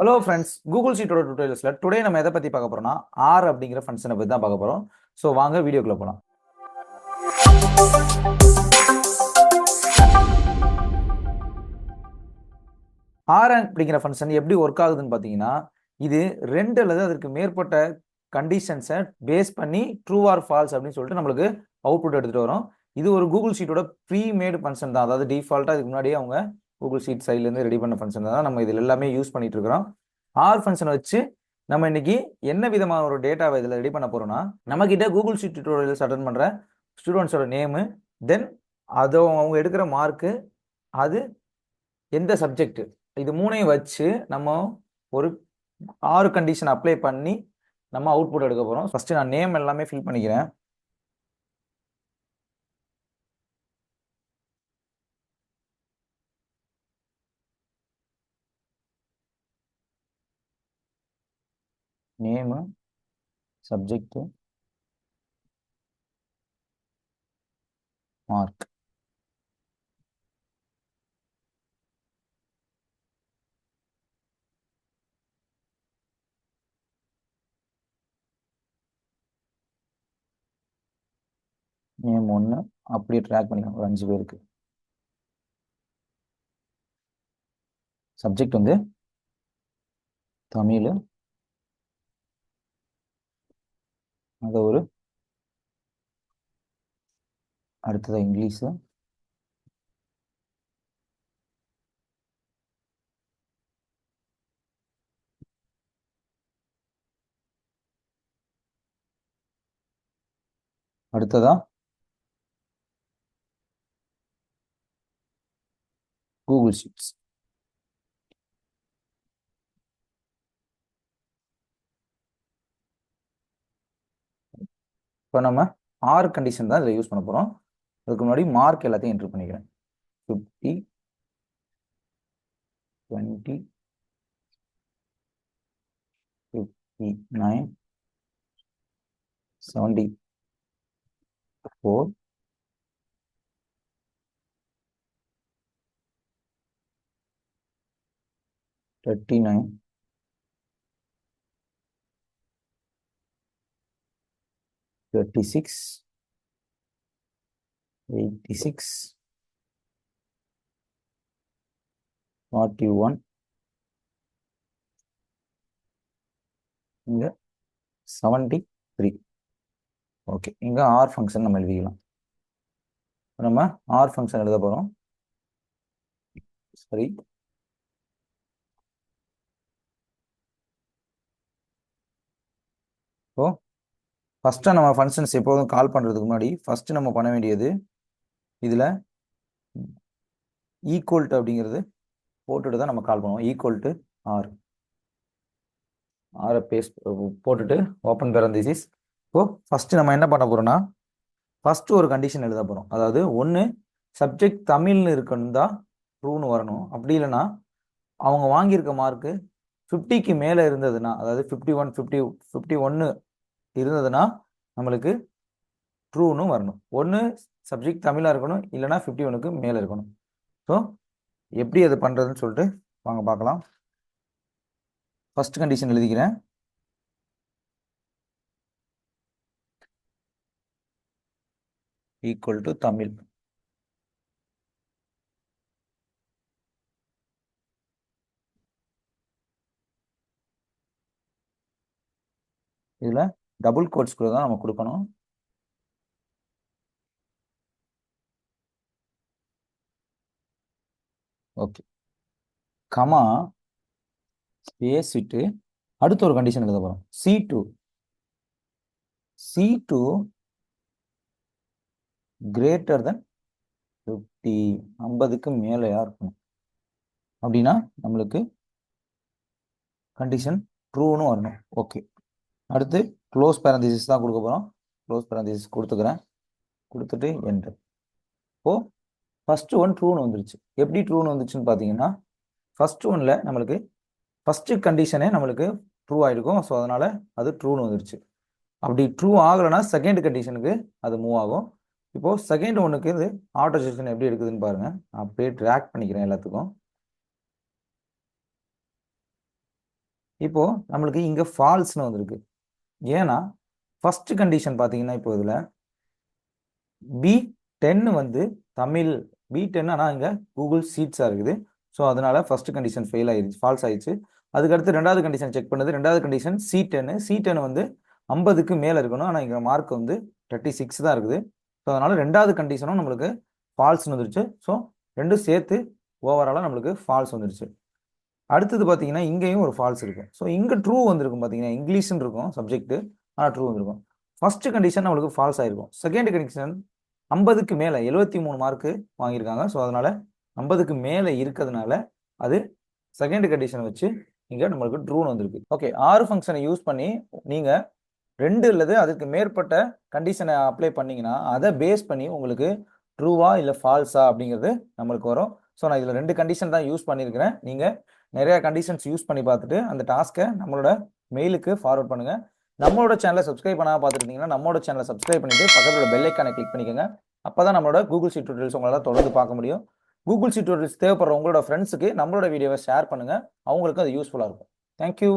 Hello friends, Google ஷீட்டோட டுட்டோரியல்ஸில் today நம்ம எதை பற்றி பார்க்க போகிறோம்னா ஆர் அப்படிங்கிற ஃபங்க்ஷனை பற்றி தான் பார்க்க போகிறோம். ஸோ வாங்க வீடியோக்குள்ளே போகலாம். ஆர் அப்படிங்கிற ஃபங்க்ஷன் எப்படி ஒர்க் ஆகுதுன்னு பார்த்தீங்கன்னா, இது ரெண்டு அல்லது அதற்கு மேற்பட்ட கண்டிஷன்ஸை பேஸ் பண்ணி ட்ரூ ஆர் ஃபால்ஸ் அப்படின்னு சொல்லிட்டு நம்மளுக்கு அவுட்புட் எடுத்துகிட்டு வரும். இது ஒரு கூகுள் ஷீட்டோட ப்ரீ மேடு ஃபங்க்ஷன் தான். அதாவது டிஃபால்ட்டாக இதுக்கு முன்னாடியே அவங்க கூகுள் ஷீட் சைட்லேருந்து ரெடி பண்ண ஃபங்க்ஷன் தான் நம்ம இதில் எல்லாமே யூஸ் பண்ணிட்டு இருக்கிறோம். ஆர் ஃபங்க்ஷனை வச்சு நம்ம இன்னைக்கு என்ன விதமான ஒரு டேட்டாவை இதில் ரெடி பண்ண போறோம்னா, நம்ம கிட்ட கூகுள் ஷீட் டியூட்டோரியல்ஸ் அட்டென்ட் பண்ற ஸ்டூடெண்ட்ஸோட நேமு, தென் அது அவங்க எடுக்கிற மார்க்கு, அது எந்த சப்ஜெக்ட், இது மூணையும் வச்சு நம்ம ஒரு 6 கண்டிஷன் அப்ளை பண்ணி நம்ம அவுட்புட் எடுக்க போறோம். ஃபர்ஸ்ட் நான் நேம் எல்லாமே ஃபில் பண்ணிக்கிறேன். Name, subject, mark. நேம் 1 அப்படியே ட்ராக் பண்ணிக்கலாம் ஒரு 5 பேருக்கு. சப்ஜெக்ட் வந்து தமிழ், அது ஒரு அடுத்தது இங்கிலீஷு, அடுத்ததா கூகுள் ஷீட்ஸ். இப்போ நம்ம 6 கண்டிஷன் தான் இதில் யூஸ் பண்ண போகிறோம். அதுக்கு முன்னாடி மார்க் எல்லாத்தையும் என்ட்ரு பண்ணிக்கிறேன். 50, 20, 59, 74, 39, 36, 86, 41, இங்க 73. ஓகே, இங்க ஆர் ஃபங்க்ஷன் நம்ம எழுதிக்கலாம். நம்ம ஆர் ஃபங்க்ஷன் எழுத போறோம். சரி, இப்போ ஃபர்ஸ்ட்டாக நம்ம ஃபங்க்ஷன்ஸ் எப்போதும் கால் பண்ணுறதுக்கு முன்னாடி ஃபர்ஸ்ட் நம்ம பண்ண வேண்டியது இதில் ஈக்குவல் டு அப்படிங்கிறது போட்டுட்டு தான் நம்ம கால் பண்ணுவோம். ஈக்குவல் டு ஆர், ஆரை பேஸ்ட் போட்டுட்டு ஓப்பன் பேரந்திசிஸ். இப்போ ஃபர்ஸ்ட் நம்ம என்ன பண்ண போறோம்னா, ஃபர்ஸ்ட் ஒரு கண்டிஷன் எழுத போறோம். அதாவது ஒன்று சப்ஜெக்ட் தமிழ்னு இருக்கணும் தான் ட்ரூன்னு வரணும். அப்படி இல்லைன்னா அவங்க வாங்கியிருக்க மார்க்கு 50க்கு மேலே இருந்ததுன்னா, அதாவது 51 இருந்ததுன்னா நம்மளுக்கு ட்ரூன்னு வரணும். ஒன்று சப்ஜெக்ட் தமிழாக இருக்கணும், இல்லைன்னா 51க்கு மேலே இருக்கணும். ஸோ எப்படி அது பண்ணுறதுன்னு சொல்லிட்டு வாங்க பார்க்கலாம். ஃபர்ஸ்ட் கண்டிஷன் எழுதிக்கிறேன். Equal to Tamil. இதில் டபுள் கோட்ஸ்குள்ள தான் நம்ம கொடுக்கணும். ஓகே, கமா ஸ்பேஸ் விட்டு அடுத்த ஒரு கண்டிஷன் எழுத போகிறோம். C2 கிரேட்டர் தென் 50, 50க்கு மேலேயா இருக்கணும். அப்படின்னா நம்மளுக்கு கண்டிஷன் ட்ரூன்னு வரணும். ஓகே, அடுத்து க்ளோஸ் பேரந்திசிஸ் தான் கொடுக்க போகிறோம். க்ளோஸ் பேரந்திசிஸ் கொடுத்துக்கிறேன். கொடுத்துட்டு என்டர். இப்போ ஃபர்ஸ்ட் ஒன் ட்ரூன்னு வந்துருச்சு. எப்படி ட்ரூன்னு வந்துச்சுன்னு பார்த்தீங்கன்னா, ஃபர்ஸ்ட் ஒன்ல நம்மளுக்கு ஃபர்ஸ்ட் கண்டிஷனே நம்மளுக்கு ட்ரூ ஆகிருக்கும். ஸோ அதனால அது ட்ரூன்னு வந்துருச்சு. அப்படி ட்ரூ ஆகலைன்னா செகண்ட் கண்டிஷனுக்கு அது மூவ் ஆகும். இப்போ செகண்ட் ஒன்றுக்கு இது ஆட்டோ செக்ஷன் எப்படி இருக்குதுன்னு பாருங்க. அப்படியே ட்ராக் பண்ணிக்கிறேன் எல்லாத்துக்கும். இப்போ நம்மளுக்கு இங்க ஃபால்ஸ்னு வந்திருக்கு. ஏன்னா ஃபர்ஸ்ட் கண்டிஷன் பார்த்தீங்கன்னா இப்போ இதில் B10 வந்து தமிழ் B10 ஆனால் இங்கே கூகுள் சீட்ஸாக இருக்குது. ஸோ அதனால ஃபர்ஸ்ட் கண்டிஷன் ஃபெயில் ஆயிடுச்சு, ஃபால்ஸ் ஆயிடுச்சு. அதுக்கடுத்து ரெண்டாவது கண்டிஷன் செக் பண்ணுது. ரெண்டாவது கண்டிஷன் C10 வந்து 50க்கு மேலே இருக்கணும். ஆனால் இங்கே மார்க் வந்து 36 தான் இருக்குது. ஸோ அதனால ரெண்டாவது கண்டிஷனும் நம்மளுக்கு ஃபால்ஸ்னு வந்துருச்சு. ஸோ ரெண்டும் சேர்த்து ஓவராலாக நம்மளுக்கு ஃபால்ஸ் வந்துருச்சு. அடுத்தது பார்த்தீங்கன்னா இங்கேயும் ஒரு ஃபால்ஸ் இருக்கும். ஸோ இங்கே ட்ரூ வந்திருக்கும். பார்த்தீங்கன்னா இங்கிலீஷ்னு இருக்கும் சப்ஜெக்ட், ஆனால் ட்ரூ வந்திருக்கும். ஃபர்ஸ்ட் கண்டிஷன் நம்மளுக்கு ஃபால்ஸ் ஆயிருக்கும். செகண்ட் கண்டிஷன் 50க்கு மேலே 73 மார்க்கு வாங்கியிருக்காங்க. ஸோ அதனால 50க்கு மேலே இருக்கிறதுனால அது செகண்ட் கண்டிஷனை வச்சு இங்கே நம்மளுக்கு ட்ரூன்னு வந்திருக்கு. ஓகே, 6 ஃபங்க்ஷனை யூஸ் பண்ணி நீங்கள் 2 அல்லது அதுக்கு மேற்பட்ட கண்டிஷனை அப்ளை பண்ணீங்கன்னா அதை பேஸ் பண்ணி உங்களுக்கு ட்ரூவா இல்லை ஃபால்ஸா அப்படிங்கிறது நம்மளுக்கு வரும். ஸோ நான் இதில் 2 கண்டிஷன் தான் யூஸ் பண்ணியிருக்கிறேன். நீங்கள் நிறைய கண்டிஷன்ஸ் யூஸ் பண்ணி பார்த்துட்டு அந்த டாஸ்க்கை நம்மளோட மெயிலுக்கு ஃபார்வர்ட் பண்ணுங்கள். நம்மளோட சேனலை சப்ஸ்கிரைப் பண்ணாமல் பார்த்துருந்தீங்கன்னா நம்மளோட சேனலை சப்ஸ்கிரைப் பண்ணிட்டு பக்கத்தில் பெல் ஐக்கானை கிளிக் பண்ணிக்கோங்க. அப்போ தான் நம்மளோட கூகுள் ஷீட் டியூட்டோரியல்ஸ் உங்களால் தொடர்ந்து பார்க்க முடியும். கூகுள் ஷீட் டியூட்டோரியல்ஸ் தேவைப்படுற உங்களோட ஃப்ரெண்ட்ஸுக்கு நம்மளோட வீடியோவை ஷேர் பண்ணுங்கள். அவங்களுக்கு அது யூஸ்ஃபுல்லாக இருக்கும். தேங்க்யூ.